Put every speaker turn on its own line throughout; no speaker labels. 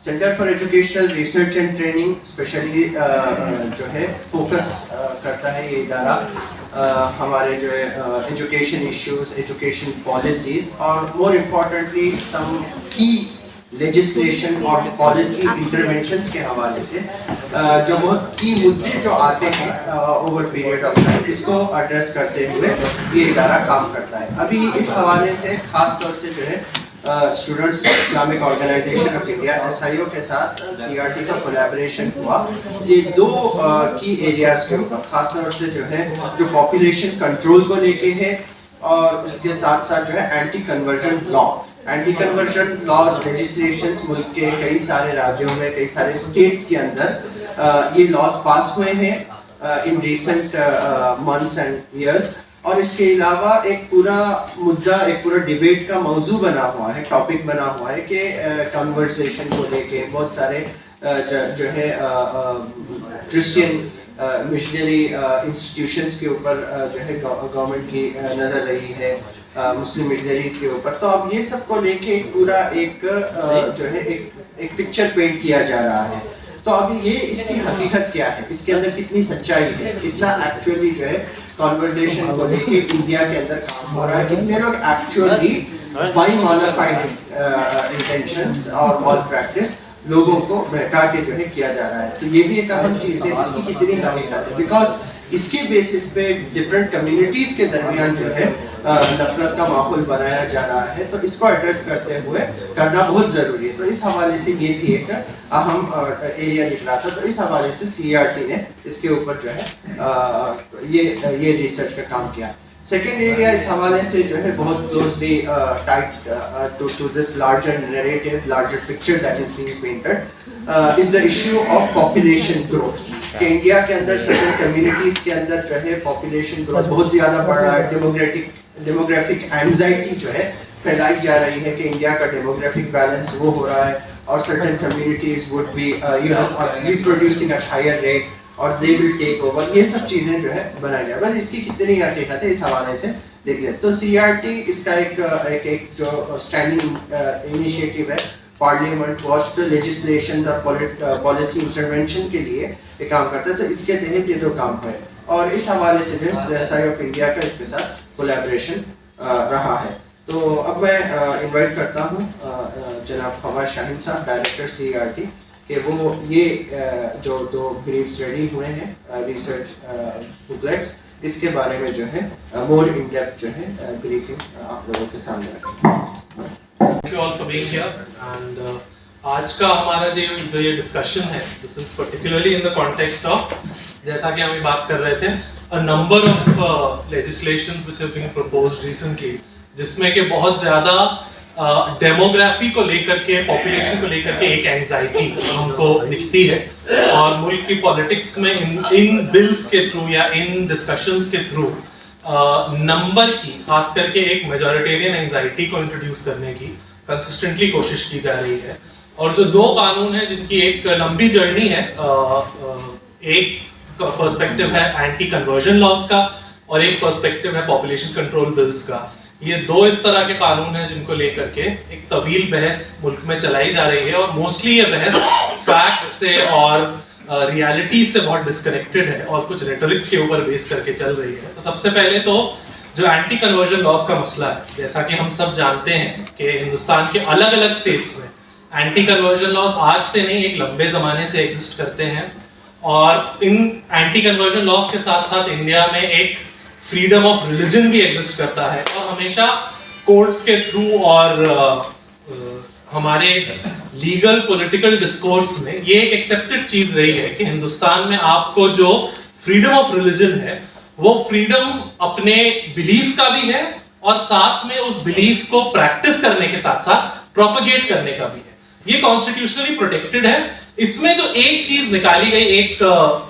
Centre for educational research and training specially जो है focus करता है ये इदारा हमारे जो है एजुकेशन इश्यूज, एजुकेशन पॉलिसीज और मोर इम्पोर्टेंटली सम की लेजिस्लेशन और पॉलिसी इंटरवेंशंस के हवाले से जो बहुत की मुद्दे जो आते हैं ओवर पीरियड ऑफ टाइम, इसको एड्रेस करते हुए ये इदारा काम करता है। अभी इस हवाले से खास तौर से जो है students Islamic organisation of India SIO के साथ CRT का कोलैबोरेशन हुआ। ये दो की एरियाज के ऊपर खास तौर से जो है जो पॉपुलेशन कंट्रोल को लेके है और उसके साथ साथ जो है एंटी कन्वर्जन लॉज लेजिस्लेशंस मुल्क के कई सारे राज्यों में, कई सारे स्टेट्स के अंदर ये लॉज पास हुए हैं in recent months and years. और इसके अलावा एक पूरा मुद्दा, एक पूरा डिबेट का मौजू बना हुआ है, टॉपिक बना हुआ है कि कन्वर्सेशन को लेके बहुत सारे जो है क्रिश्चियन मिशनरी इंस्टीट्यूशंस के ऊपर जो है गवर्नमेंट की नज़र रही है, मुस्लिम मिशनरीज के ऊपर। तो अब ये सब को लेके पूरा एक जो है एक पिक्चर पेंट किया जा रहा है। तो अभी ये इसकी हकीकत क्या है, इसके अंदर कितनी सच्चाई है, कितना एक्चुअली जो है कॉन्वर्सेशन को लेके इंडिया के अंदर काम हो रहा है, कितने लोग एक्चुअली बाई मॉडिफाइड इंटेंशंस और मॉल प्रैक्टिस लोगों को बहका के जो है किया जा रहा है। तो ये भी एक अहम चीज़ है, इसकी कितनी हकीकत है, बिकॉज इसके बेसिस पे डिफरेंट कम्युनिटीज़ के दरमियान जो है नफरत का माहौल बनाया जा रहा है। तो इसको एड्रेस करते हुए करना बहुत ज़रूरी है। तो इस हवाले से ये भी एक अहम एरिया दिख रहा था। तो इस हवाले से CRT ने इसके ऊपर जो है ये रिसर्च का काम किया। सेकेंड एरिया इस हवाले से जो है बहुत closely tied to this larger narrative, larger picture that is being painted is the issue of population growth. कि इंडिया के अंदर सर्टेन कम्युनिटीज के अंदर जो है पॉपुलेशन ग्रोथ बहुत ज़्यादा बढ़ रहा है, डेमोग्राफिक एंजाइटी जो है फैलाई जा रही है कि इंडिया का डेमोग्राफिक बैलेंस वो हो रहा है और certain communities would be reproducing at higher rate और दे विल टेक ओवर। ये सब चीज़ें जो है बनाई जाए। बस इसकी कितनी हकीकत है इस हवाले से देखिए। तो CRT इसका एक जो स्टैंडिंग इनिशिएटिव है, पार्लियामेंट वॉच द लेजिस्लेशन और पॉलिसी इंटरवेंशन के लिए ये काम करता है। तो इसके तहत ये दो काम है और इस हवाले से जो SIO ऑफ इंडिया का इसके साथ कोलैबोरेशन रहा है। तो अब मैं इनवाइट करता हूँ जनाब फवाद शाहीन साहब, डायरेक्टर CRT, कि वो ये जो दो ब्रीफ्स रेडी हुए हैं रिसर्च बुकलेट्स, इसके बारे में जो है मोर इन डेप्थ जो है ब्रीफिंग आप लोगों के सामने रखें।
Thank you all for being here and आज का हमारा जो ये डिस्कशन है, this is particularly in the context of, जैसा कि हम ये बात कर रहे थे, a number of legislations which have been proposed recently, जिसमें कि बहुत ज्यादा डेमोग्राफी को लेकर के, पॉपुलेशन को लेकर के एक एंजाइटी हमको दिखती है और मुल्क की पॉलिटिक्स में इन बिल्स के थ्रू या इन डिस्कशंस के थ्रू नंबर की, खास करके एक मेजॉरिटेरियन एंजाइटी को इंट्रोड्यूस करने की कंसिस्टेंटली कोशिश की जा रही है। और जो दो कानून हैं जिनकी एक लंबी जर्नी है, एक पर्सपेक्टिव है एंटी कन्वर्जन लॉज का और एक पर्सपेक्टिव है पॉपुलेशन कंट्रोल बिल्स का। ये दो इस तरह के कानून हैं जिनको लेकर के एक तवील बहस मुल्क में चलाई जा रही है और मोस्टली ये बहस फैक्ट से और रियलिटी से बहुत डिस्कनेक्टेड है और कुछ रेटोरिक्स के ऊपर बेस करके चल रही है। तो सबसे पहले तो जो एंटी कन्वर्जन लॉज का मसला है, जैसा कि हम सब जानते हैं कि हिंदुस्तान के अलग अलग स्टेट्स में एंटी कन्वर्जन लॉज आज से नहीं, एक लंबे जमाने से एग्जिस्ट करते हैं। और इन एंटी कन्वर्जन लॉज के साथ साथ इंडिया में एक फ्रीडम ऑफ रिलीजन भी एग्जिस्ट करता है और हमेशा कोर्ट्स के थ्रू और हमारे लीगल पॉलिटिकल डिस्कोर्स में ये एक एक्सेप्टेड चीज रही है कि हिंदुस्तान में आपको जो फ्रीडम ऑफ रिलीजन है वो फ्रीडम अपने बिलीफ का भी है और साथ में उस बिलीफ को प्रैक्टिस करने के साथ साथ प्रोपेगेट करने का भी है। ये कॉन्स्टिट्यूशनली प्रोटेक्टेड है। इसमें जो एक चीज निकाली गई, एक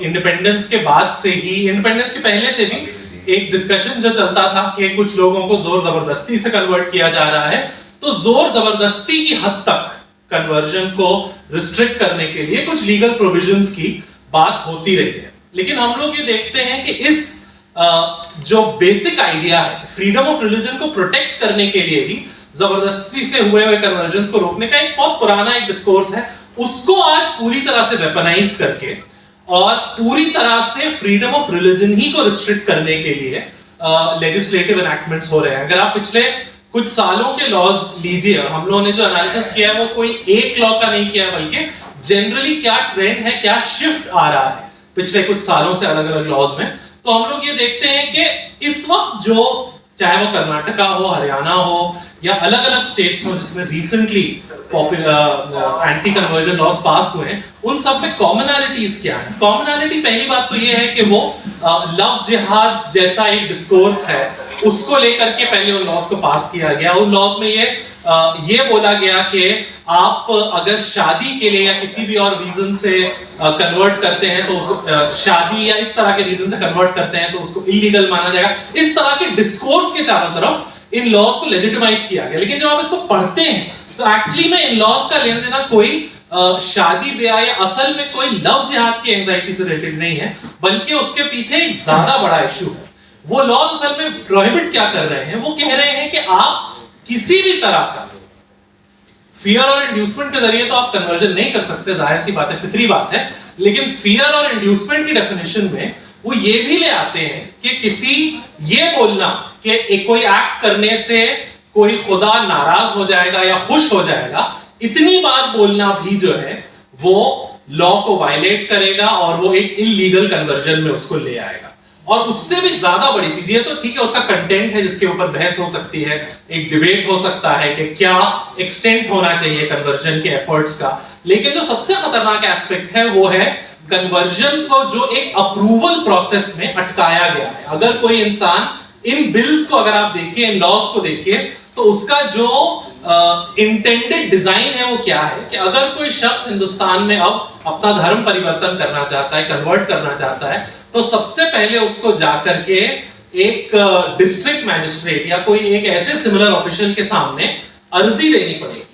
इंडिपेंडेंस के बाद से ही, इंडिपेंडेंस के पहले से भी एक डिस्कशन जो चलता था कि कुछ लोगों को जोर जबरदस्ती से कन्वर्ट किया जा रहा है, तो जोर जबरदस्ती की हद तक कन्वर्जन को रिस्ट्रिक्ट करने के लिए कुछ लीगल प्रोविजंस की बात होती रही है। लेकिन हम लोग ये देखते हैं कि इस जो बेसिक आइडिया है फ्रीडम ऑफ रिलीजन को प्रोटेक्ट करने के लिए ही जबरदस्ती से हुए कन्वर्जन्स को रोकने का एक बहुत पुराना एक डिस्कोर्स है, उसको आज पूरी तरह से वेपनाइज करके और पूरी तरह से फ्रीडम ऑफ रिलीजन ही को रिस्ट्रिक्ट करने के लिए लेजिस्लेटिव एनैक्टमेंट्स हो रहे हैं। अगर आप पिछले कुछ सालों के लॉज लीजिए, और हम लोगों ने जो एनालिसिस किया है वो कोई एक लॉ का नहीं किया है, बल्कि जनरली क्या ट्रेंड है, क्या शिफ्ट आ रहा है पिछले कुछ सालों से अलग अलग लॉज में, तो हम लोग ये देखते हैं कि इस वक्त जो, चाहे वो कर्नाटका हो, हरियाणा हो या अलग अलग स्टेट्स हो जिसमें रिसेंटली एंटी कन्वर्जन लॉज पास हुए हैं, उन सब में कॉमनैलिटीज क्या है? कॉमनैलिटी पहली बात तो ये है कि वो लव जिहाद जैसा एक डिस्कोर्स है उसको लेकर के पहले उन लॉज को पास किया गया। उन लॉज में ये बोला गया कि आप अगर शादी के लिए या किसी भी और रीजन से कन्वर्ट करते हैं तो उसको शादी या इस तरह के रीजन से कन्वर्ट करते हैं तो उसको इलीगल माना जाएगा। इस तरह के डिस्कोर्स के चारों तरफ इन लॉज को लेजिटिमाइज किया गया। लेकिन जब आप इसको पढ़ते हैं तो एक्चुअली में इन लॉज का लेना देना कोई शादी ब्याह या असल में कोई लव जिहाद की एंजाइटी से रिलेटेड नहीं है, बल्कि उसके पीछे एक ज्यादा बड़ा इशू है। वो लॉज असल में प्रोहिबिट क्या कर रहे हैं? वो कह रहे हैं कि आप किसी भी तरह का फियर और इंड्यूसमेंट के जरिए तो आप कन्वर्जन नहीं कर सकते, जाहिर सी बात है, फितरी बात है। लेकिन फियर और इंड्यूसमेंट की डेफिनेशन में वो ये भी ले आते हैं कि किसी ये बोलना कि कोई एक्ट करने से कोई खुदा नाराज हो जाएगा या खुश हो जाएगा, इतनी बात बोलना भी जो है वो लॉ को वायलेट करेगा और वो एक इलीगल कन्वर्जन में उसको ले आएगा। और उससे भी ज्यादा बड़ी चीज, ये तो ठीक है उसका कंटेंट है जिसके ऊपर बहस हो सकती है, एक डिबेट हो सकता है कि क्या एक्सटेंट होना चाहिए कन्वर्जन के एफर्ट्स का, लेकिन जो सबसे खतरनाक एस्पेक्ट है वो है कन्वर्जन को जो एक अप्रूवल प्रोसेस में अटकाया गया है। अगर कोई इंसान इन बिल्स को अगर आप देखिए, इन लॉज को देखिए, तो उसका जो इंटेंडेड डिजाइन है वो क्या है कि अगर कोई शख्स हिंदुस्तान में अब अपना धर्म परिवर्तन करना चाहता है, कन्वर्ट करना चाहता है, तो सबसे पहले उसको जाकर के एक डिस्ट्रिक्ट मैजिस्ट्रेट या कोई एक ऐसे सिमिलर ऑफिशियल के सामने अर्जी देनी पड़ेगी।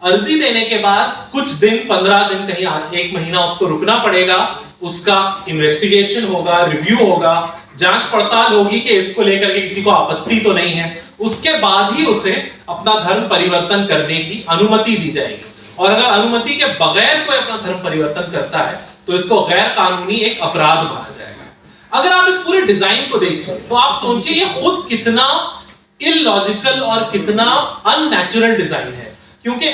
अर्जी देने के बाद कुछ दिन, 15 दिन, कहीं एक महीना उसको रुकना पड़ेगा, उसका इन्वेस्टिगेशन होगा, रिव्यू होगा, जांच पड़ताल होगी कि इसको लेकर के किसी को आपत्ति तो नहीं है, उसके बाद ही उसे अपना धर्म परिवर्तन करने की अनुमति दी जाएगी। और अगर अनुमति के बगैर कोई अपना धर्म परिवर्तन करता है तो इसको गैर कानूनी एक अपराध माना जाएगा। अगर आप इस पूरे डिजाइन को देखिए तो आप सोचिए ये खुद कितना इलॉजिकल और कितना अननेचुरल डिजाइन है। क्योंकि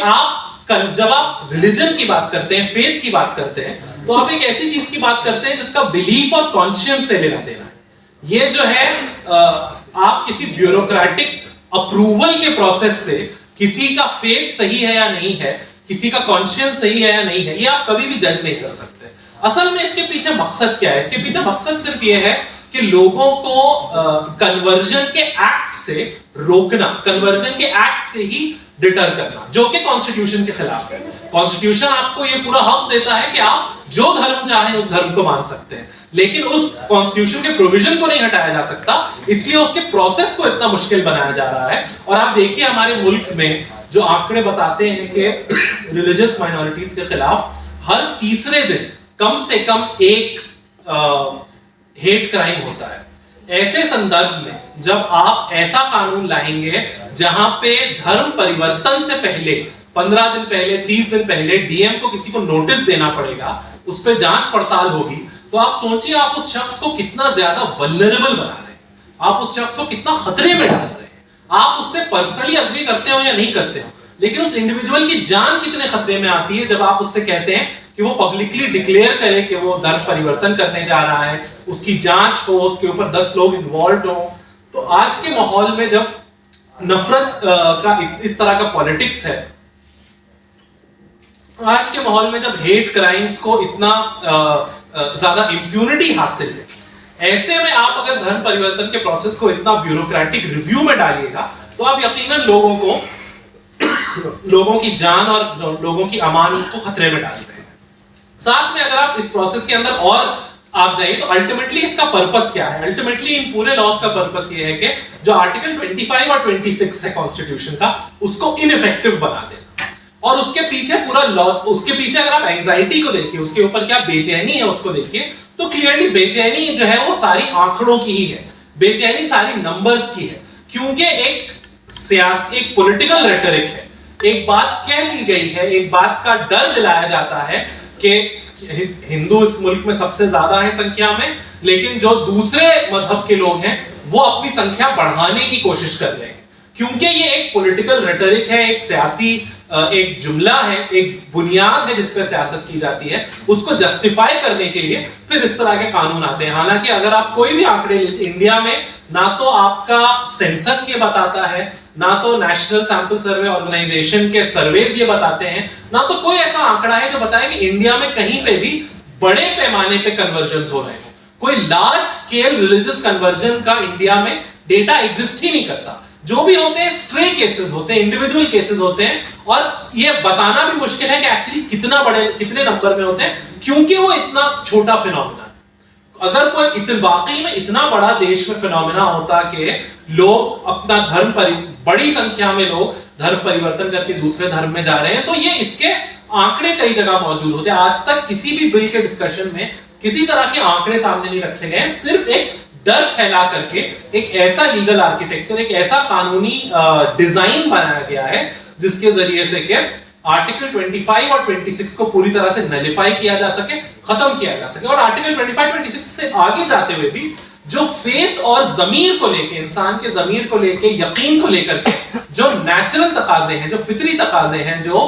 जब आप रिलीजन की बात करते हैं, फेथ की बात करते हैं, तो आप एक ऐसी चीज की बात करते हैं जिसका बिलीफ और कॉन्शियंस से लेना देना है। ये जो है आप किसी ब्यूरोक्रेटिक अप्रूवल के प्रोसेस से किसी का फेथ सही है या नहीं है, किसी का कॉन्शियंस सही है या नहीं है, ये आप कभी भी जज नहीं कर सकते। असल में इसके पीछे मकसद क्या है? इसके पीछे मकसद सिर्फ ये है कि लोगों को कन्वर्जन के एक्ट से रोकना, कन्वर्जन के एक्ट से ही डिटर करना, जो कि कॉन्स्टिट्यूशन के खिलाफ है। कॉन्स्टिट्यूशन आपको ये पूरा हक देता है कि आप जो धर्म चाहें उस धर्म को मान सकते हैं, लेकिन उस कॉन्स्टिट्यूशन के प्रोविजन को नहीं हटाया जा सकता, इसलिए उसके प्रोसेस को इतना मुश्किल बनाया जा रहा है। और आप देखिए हमारे मुल्क में जो आंकड़े बताते हैं कि रिलीजियस माइनॉरिटीज के खिलाफ हर तीसरे दिन कम से कम एक हेट क्राइम होता है। ऐसे संदर्भ में जब आप ऐसा कानून लाएंगे जहां पे धर्म परिवर्तन से पहले 15 दिन पहले, 30 दिन पहले डीएम को किसी को नोटिस देना पड़ेगा, उस पर जांच पड़ताल होगी, तो आप सोचिए आप उस शख्स को कितना ज्यादा वल्नरेबल बना रहे हैं, आप उस शख्स को कितना खतरे में डाल रहे हैं। आप उससे पर्सनली अग्री करते हो या नहीं करते हो, लेकिन उस इंडिविजुअल की जान कितने खतरे में आती है जब आप उससे कहते हैं कि वो पब्लिकली डिक्लेयर करे कि वो धर्म परिवर्तन करने जा रहा है, उसकी जांच हो, उसके ऊपर 10 लोग इन्वॉल्व हो। तो आज के माहौल में जब नफरत का इस तरह का पॉलिटिक्स है, आज के माहौल में जब हेट क्राइम्स को इतना ज्यादा इंप्यूनिटी हासिल है, ऐसे में आप अगर धर्म परिवर्तन के प्रोसेस को इतना ब्यूरोक्रेटिक रिव्यू में डालिएगा तो आप यकीनन लोगों की जान और लोगों की अमान को खतरे में डाल रहे हैं। साथ में अगर आप इस प्रोसेस के अंदर और आप जाइए तो अल्टीमेटली इसका पर्पस क्या है? अल्टीमेटली इन पूरे लॉज का पर्पस ये है कि जो आर्टिकल 25 और 26 है कॉन्स्टिट्यूशन का, उसको इनइफेक्टिव बना देना। और उसके पीछे पूरा लॉ, उसके पीछे अगर आप एंजाइटी को देखिए, उसके ऊपर क्या बेचैनी है उसको देखिए, तो क्लियरली बेचैनी जो है वो सारी आंकड़ों की ही है, बेचैनी सारी नंबर्स की है। क्योंकि एक पॉलिटिकल रेटरिक है, एक बात कह दी गई है, एक बात का डर दिलाया जाता है कि हिंदू इस मुल्क में सबसे ज्यादा है संख्या में, लेकिन जो दूसरे मजहब के लोग हैं वो अपनी संख्या बढ़ाने की कोशिश कर रहे हैं, क्योंकि ये एक पॉलिटिकल रेटरिक है, एक सियासी एक जुमला है, एक बुनियाद है जिस पे सियासत की जाती है। उसको जस्टिफाई करने के लिए फिर इस तरह के कानून आते हैं। हालांकि अगर आप कोई भी आंकड़े इंडिया में, ना तो आपका सेंसस ये बताता है, ना तो नेशनल सैंपल सर्वे ऑर्गेनाइजेशन के सर्वेज ये बताते हैं, ना तो कोई ऐसा आंकड़ा है जो बताए कि इंडिया में कहीं पे भी बड़े पैमाने पे कन्वर्जन हो रहे हैं। कोई लार्ज स्केल रिलीजियस कन्वर्जन का इंडिया में डेटा एग्जिस्ट ही नहीं करता। जो भी होते हैं स्ट्रे केसेस होते हैं, इंडिविजुअल केसेस होते हैं, और ये बताना भी मुश्किल है कि एक्चुअली कितने नंबर में होते हैं, क्योंकि वो इतना छोटा फिनोमेना है। अगर कोई वाकई में इतना बड़ा देश में फिनोमेना होता कि लोग अपना बड़ी संख्या में लोग धर्म परिवर्तन करके दूसरे धर्म में जा रहे हैं, तो ये इसके आंकड़े कई जगह मौजूद होते हैं। आज तक किसी भी बिल के डिस्कशन में किसी तरह के आंकड़े सामने नहीं रखे गए, सिर्फ एक डर फैला करके एक ऐसा लीगल आर्किटेक्चर, एक ऐसा कानूनी डिजाइन बनाया गया है जिसके जरिए से कि आर्टिकल 25 और 26 को पूरी तरह से नलिफाई किया जा सके, खत्म किया जा सके। और आर्टिकल 25-26 से आगे जाते हुए भी जो फेथ और जमीर को लेके, इंसान के जमीर को लेके, यकीन को लेकर के जो नेचुरल तकाजे हैं, जो फितरी तकाजे हैं, जो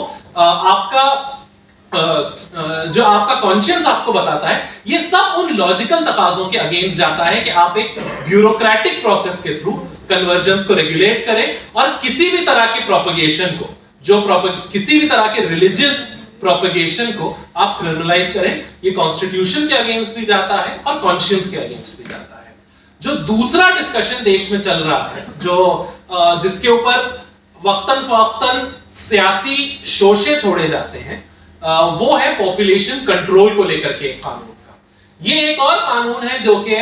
आपका कॉन्शियंस आपको बताता है, ये सब उन लॉजिकल तकाजों के अगेंस्ट जाता है कि आप एक ब्यूरोक्रेटिक प्रोसेस के थ्रू कन्वर्जन्स को रेगुलेट करें और किसी भी तरह के प्रोपगेशन को, किसी भी तरह के रिलीजियस प्रोपगेशन को आप क्रिमिनलाइज करें। ये कॉन्स्टिट्यूशन के अगेंस्ट भी जाता है और कॉन्शियंस के अगेंस्ट भी जाता है। जो दूसरा डिस्कशन देश में चल रहा है, जो जिसके ऊपर वक्तन फवक्तन सियासी शोशे छोड़े जाते हैं, वो है पॉपुलेशन कंट्रोल को लेकर के एक कानून का। ये एक और कानून है जो कि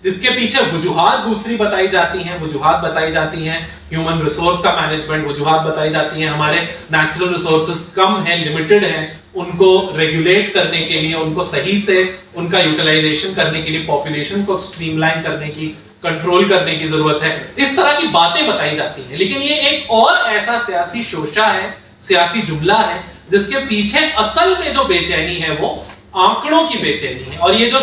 जिसके पीछे वजूहात दूसरी बताई जाती हैं। वजूहात बताई जाती हैं ह्यूमन रिसोर्स का मैनेजमेंट, वजूहात बताई जाती हैं हमारे नेचुरल रिसोर्सेज कम हैं, लिमिटेड हैं, उनको रेगुलेट करने के लिए, उनको सही से उनका यूटिलाइजेशन करने के लिए, पॉपुलेशन को स्ट्रीमलाइन करने की, कंट्रोल करने की जरूरत है। इस तरह की बातें बताई जाती हैं। लेकिन ये एक और ऐसा सियासी शोशा है, सियासी जुमला है, जिसके पीछे असल में जो बेचैनी है वो आंकड़ों की बेचैनी है। और ये जो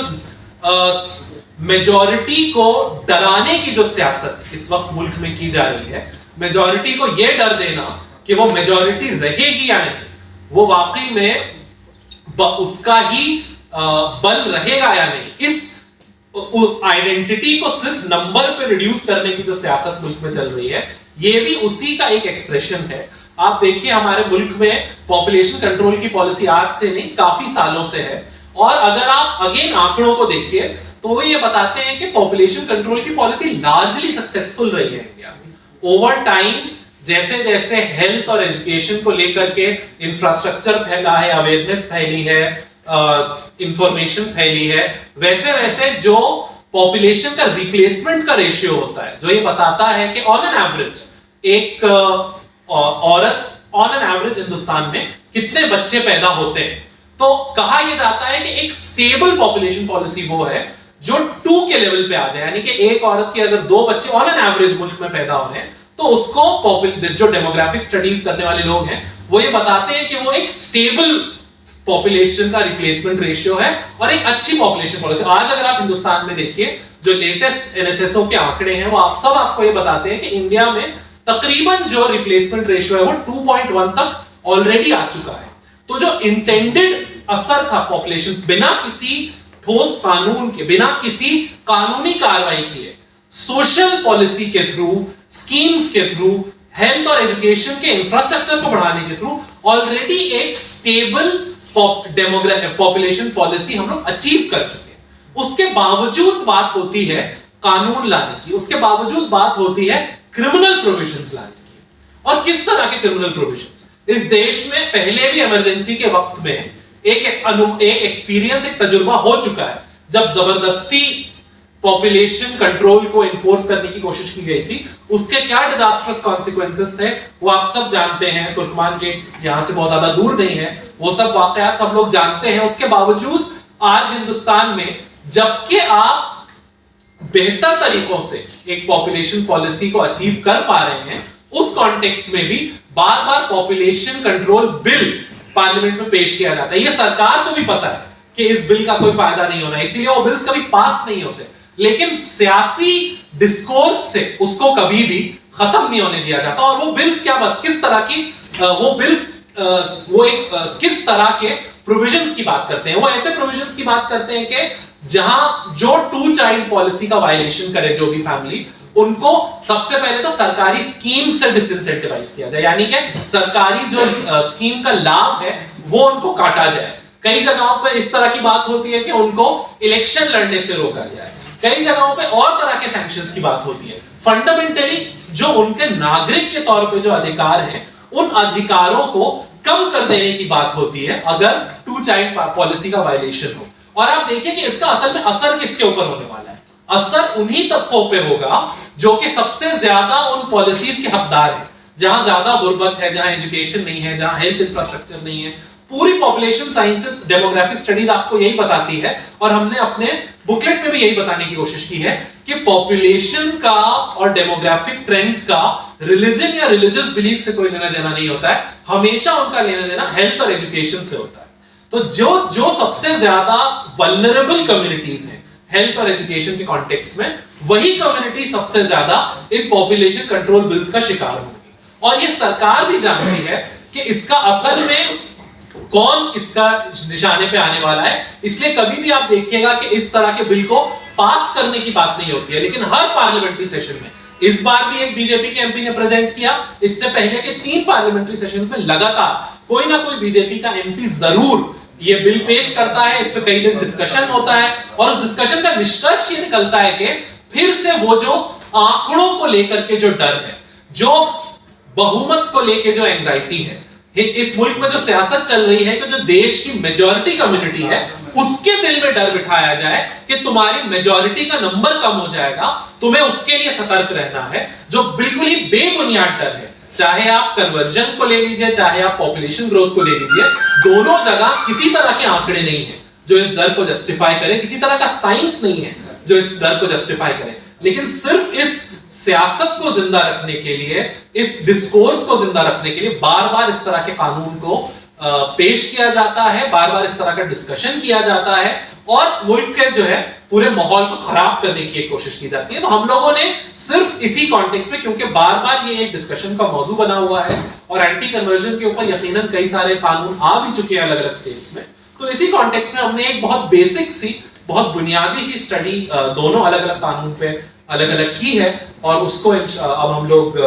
मेजॉरिटी को डराने की जो सियासत इस वक्त मुल्क में की जा रही है, मेजॉरिटी को यह डर देना कि वो मेजॉरिटी रहेगी या नहीं, वो वाकई में उसका ही बल रहेगा या नहीं, इस आइडेंटिटी को सिर्फ नंबर पे रिड्यूस करने की जो सियासत मुल्क में चल रही है, ये भी उसी का एक एक्सप्रेशन है। आप देखिए हमारे मुल्क में पॉपुलेशन कंट्रोल की पॉलिसी आज से नहीं काफी सालों से है, और अगर आप अगेन आंकड़ों को देखिए तो वो ये बताते हैं कि पॉपुलेशन कंट्रोल की पॉलिसी लार्जली सक्सेसफुल रही है इंडिया में। ओवर टाइम जैसे जैसे हेल्थ और एजुकेशन को लेकर के इंफ्रास्ट्रक्चर फैला है, अवेयरनेस फैली है, इंफॉर्मेशन फैली है, वैसे वैसे जो पॉपुलेशन का रिप्लेसमेंट का रेशियो होता है, जो ये बताता है कि ऑन एन एवरेज एक औरत ऑन एन एवरेज हिंदुस्तान में कितने बच्चे पैदा होते हैं, तो कहा यह जाता है कि एक स्टेबल पॉपुलेशन पॉलिसी वो है जो 2 के लेवल पे आ जाए, यानी कि एक औरत के अगर 2 बच्चे ऑन एन एवरेज मुल्क में पैदा हो रहे हैं तो उसको, जो डेमोग्राफिक स्टडीज करने वाले लोग हैं वो ये बताते हैं कि वो एक स्टेबल पॉपुलेशन का रिप्लेसमेंट रेशियो है और एक अच्छी पॉपुलेशन पॉलिसी। आज अगर आप हिंदुस्तान में देखिए जो लेटेस्ट एनएसएसओ के आंकड़े हैं वो आपको ये बताते हैं कि इंडिया में तकरीबन जो रिप्लेसमेंट रेशियो है वो 2.1 तक ऑलरेडी आ चुका है। तो जो इंटेंडेड असर था पॉपुलेशन, बिना किसी ठोस कानून के, बिना किसी कानूनी कार्रवाई किए, सोशल पॉलिसी के थ्रू, स्कीम्स के थ्रू, हेल्थ और एजुकेशन के इंफ्रास्ट्रक्चर को बढ़ाने के थ्रू ऑलरेडी एक स्टेबल पॉपुलेशन पॉलिसी हम लोग अचीव कर चुके हैं। उसके बावजूद बात होती है कानून लाने की, उसके बावजूद बात होती है क्रिमिनल प्रोविजंस लाने की। और किस तरह के क्रिमिनल प्रोविजंस? इस देश में पहले भी इमरजेंसी के वक्त में एक एक्सपीरियंस, एक तजुर्बा हो चुका है जब जबरदस्ती पॉपुलेशन कंट्रोल को इन्फोर्स करने की कोशिश की गई थी। उसके क्या डिजास्टर्स कॉन्सिक्वेंसेस थे वो आप सब जानते हैं। तुर्कमान गेट यहां से बहुत ज्यादा दूर नहीं है, वो सब वाकयात सब लोग जानते हैं। उसके बावजूद आज हिंदुस्तान में जबकि आप बेहतर तरीकों से एक पॉपुलेशन पॉलिसी को अचीव कर पा रहे हैं, उस कॉन्टेक्स्ट में भी बार बार पॉपुलेशन कंट्रोल बिल पार्लियामेंट में पेश किया जाता है। ये सरकार को भी पता है कि इस बिल का कोई फायदा नहीं होना, इसीलिए वो बिल्स कभी पास नहीं होते, लेकिन सियासी डिस्कोर्स से उसको कभी भी खत्म नहीं होने दिया जाता। और वो बिल्स किस तरह की किस तरह के प्रोविजंस की बात करते हैं। वो ऐसे प्रोविजंस की बात करते हैं कि जहां जो 2 चाइल्ड पॉलिसी का वायलेशन करे जो भी फैमिली, उनको सबसे पहले तो सरकारी स्कीम से डिसइंसेंटिवाइज किया जाए, यानी कि सरकारी जो स्कीम का लाभ है वो उनको काटा जाए। कई जगहों पर इस तरह की बात होती है कि उनको इलेक्शन लड़ने से रोका जाए। कई जगहों पे और तरह के सैंक्शंस की बात होती है। फंडामेंटली जो उनके नागरिक के तौर पे जो अधिकार हैं, उन अधिकारों को कम कर देने की बात होती है अगर 2 चाइल्ड पॉलिसी का वायलेशन हो। और आप देखिए कि इसका असल में असर किसके ऊपर होने वाला है। असर उन्हीं तबकों पे होगा जो कि सबसे ज्यादा उन पॉलिसीज के हकदार हैं, जहां ज्यादा गुर्बत है, जहां एजुकेशन नहीं है, जहां हेल्थ इंफ्रास्ट्रक्चर नहीं है। पूरी पॉपुलेशन साइंसेस डेमोग्राफिक स्टडीज आपको यही बताती है, और हमने अपने बुकलेट में भी यही बताने की कोशिश की है कि पॉपुलेशन का और डेमोग्राफिक ट्रेंड्स का रिलीजन या रिलीजियस बिलीफ से कोई लेना देना नहीं होता है। हमेशा उनका लेना देना हेल्थ और एजुकेशन से होता है। तो जो सबसे ज्यादा वल्नरेबल कम्युनिटीज हैं हेल्थ और एजुकेशन के कॉन्टेक्स्ट में, वही कम्युनिटी सबसे ज्यादा इन पॉपुलेशन कंट्रोल बिल्स का शिकार होगी। और ये सरकार भी जानती है कि इसका असल में कौन इसका निशाने पे आने वाला है। इसलिए कभी भी आप देखिएगा कि इस तरह के बिल को पास करने की बात नहीं होती है, लेकिन हर पार्लियामेंट्री सेशन में, इस बार भी एक बीजेपी के एमपी ने प्रेजेंट किया, इससे पहले के 3 पार्लियामेंट्री सेशंस में लगातार कोई ना कोई बीजेपी का एमपी जरूर ये बिल पेश करता है। इस पे कई दिन डिस्कशन होता है, और उस डिस्कशन का निष्कर्ष ये निकलता है कि फिर से वो जो आंकड़ों को लेकर के जो डर है, जो बहुमत को लेकर जो एंजाइटी है, इस मुल्क में जो सियासत चल रही है कि जो देश की मेजॉरिटी कम्युनिटी है उसके दिल में डर बिठाया जाए कि तुम्हारी मेजॉरिटी का नंबर कम हो जाएगा, तुम्हें उसके लिए सतर्क रहना है, जो बिल्कुल ही बेबुनियाद डर है। चाहे आप कन्वर्जन को ले लीजिए, चाहे आप पॉपुलेशन ग्रोथ को ले लीजिए, दोनों जगह किसी तरह के आंकड़े नहीं है जो इस डर को जस्टिफाई करे, किसी तरह का साइंस नहीं है जो इस डर को जस्टिफाई करे। लेकिन सिर्फ इस सियासत को जिंदा रखने के लिए, इस डिस्कोर्स को जिंदा रखने के लिए बार बार इस तरह के कानून को पेश किया जाता है, बार बार इस तरह का डिस्कशन किया जाता है, और मुल्क के जो है पूरे माहौल को खराब करने की एक कोशिश की जाती है। तो हम लोगों ने सिर्फ इसी कॉन्टेक्स्ट में, क्योंकि बार बार ये एक डिस्कशन का मौजू बना हुआ है और एंटी कन्वर्जन के ऊपर यकीनन कई सारे कानून आ भी चुके हैं अलग अलग स्टेट्स में, तो इसी कॉन्टेक्स्ट में हमने एक बहुत बेसिक सी, बहुत बुनियादी सी स्टडी दोनों अलग अलग कानून पे अलग अलग की है, और उसको अब हम लोग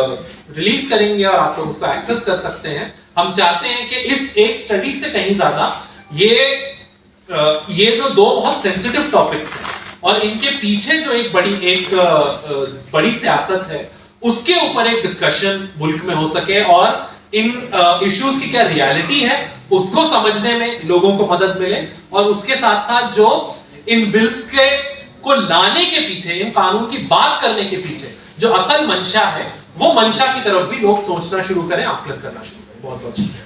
रिलीज करेंगे और आप लोग उसको एक्सेस कर सकते हैं। हम चाहते हैं कि इस एक स्टडी से कहीं ज्यादा ये जो 2 बहुत सेंसिटिव टॉपिक्स हैं और इनके पीछे जो एक बड़ी सियासत है, उसके ऊपर एक डिस्कशन मुल्क में हो सके, और इन इश्यूज की क्या रियलिटी है उसको समझने में लोगों को मदद मिले, और उसके साथ साथ जो इन बिल्स को लाने के पीछे, इन कानून की बात करने के पीछे जो असल मंशा है, वो मंशा की तरफ भी लोग सोचना शुरू करें, आकलन करना शुरू करें। बहुत बहुत शुक्रिया।